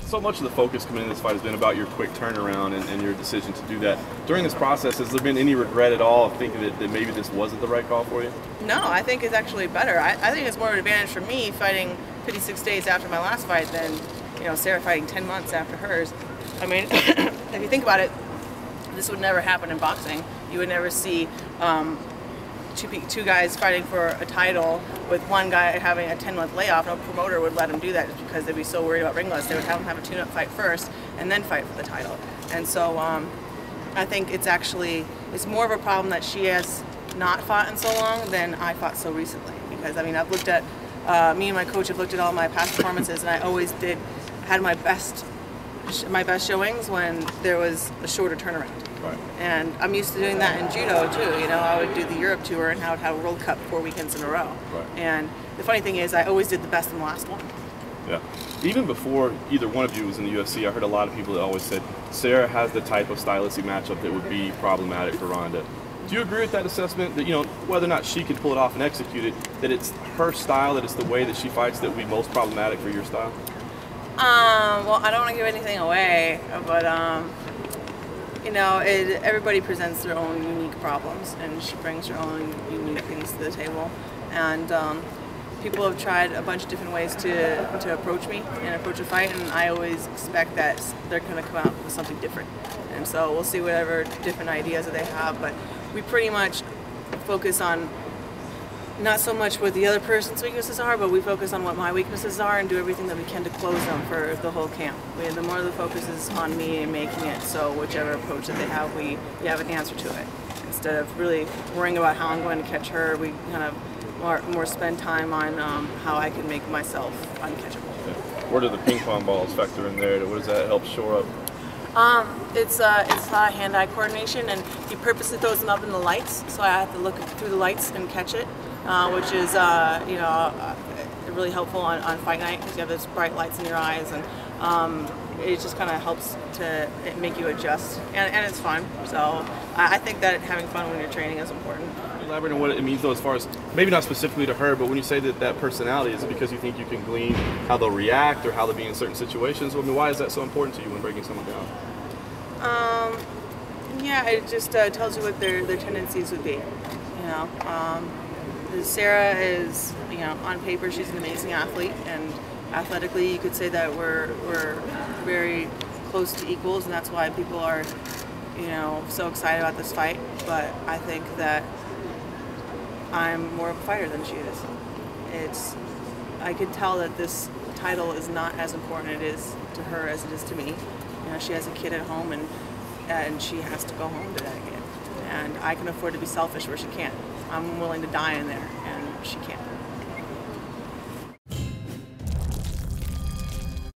So much of the focus coming into this fight has been about your quick turnaround and your decision to do that. During this process, has there been any regret at all of thinking that maybe this wasn't the right call for you? No, I think it's actually better. I think it's more of an advantage for me fighting 56 days after my last fight than, you know, Sarah fighting 10 months after hers. I mean, if you think about it, this would never happen in boxing. You would never see two guys fighting for a title with one guy having a 10-month layoff. No promoter would let him do that just because they'd be so worried about ring rust. They would have him have a tune-up fight first and then fight for the title. And so I think it's more of a problem that she has not fought in so long than I fought so recently. Because I mean, I've looked at me and my coach have looked at all my past performances, and I always had my best showings when there was a shorter turnaround. Right. And I'm used to doing that in judo too. You know, I would do the Europe tour and I would have a World Cup 4 weekends in a row. Right. And the funny thing is, I always did the best in the last one. Yeah. Even before either one of you was in the UFC, I heard a lot of people that always said Sarah has the type of stylistic matchup that would be problematic for Ronda. Do you agree with that assessment? That, you know, whether or not she can pull it off and execute it, that it's her style, that it's the way that she fights that would be most problematic for your style? Well, I don't want to give anything away, but you know, everybody presents their own unique problems, and she brings her own unique things to the table. And people have tried a bunch of different ways to approach me and approach a fight, and I always expect that they're going to come out with something different. And so we'll see whatever different ideas that they have, but we pretty much focus on not so much what the other person's weaknesses are, but we focus on what my weaknesses are and do everything that we can to close them for the whole camp. The more the focus is on me and making it so whichever approach that they have, we have an answer to it. Instead of really worrying about how I'm going to catch her, we kind of more spend time on how I can make myself uncatchable. Where do the ping pong balls factor in there? What does that help shore up? It's a lot of hand-eye coordination, and he purposely throws them up in the lights, so I have to look through the lights and catch it, which is you know, really helpful on fight night because you have those bright lights in your eyes, and it just kind of helps to make you adjust, and it's fun. So I think that having fun when you're training is important. Elaborate on what it means though, as far as maybe not specifically to her, but when you say that personality, is it because you think you can glean how they'll react or how they'll be in certain situations? I mean, why is that so important to you when breaking someone down? Yeah, it just tells you what their tendencies would be. You know, Sarah is, you know, on paper she's an amazing athlete, and athletically you could say that we're very close to equals, and that's why people are, you know, so excited about this fight. But I think that I'm more of a fighter than she is. I could tell that this title is not as important it is to her as it is to me. You know, she has a kid at home, and she has to go home to that kid. And I can afford to be selfish where she can't. I'm willing to die in there, and she can't.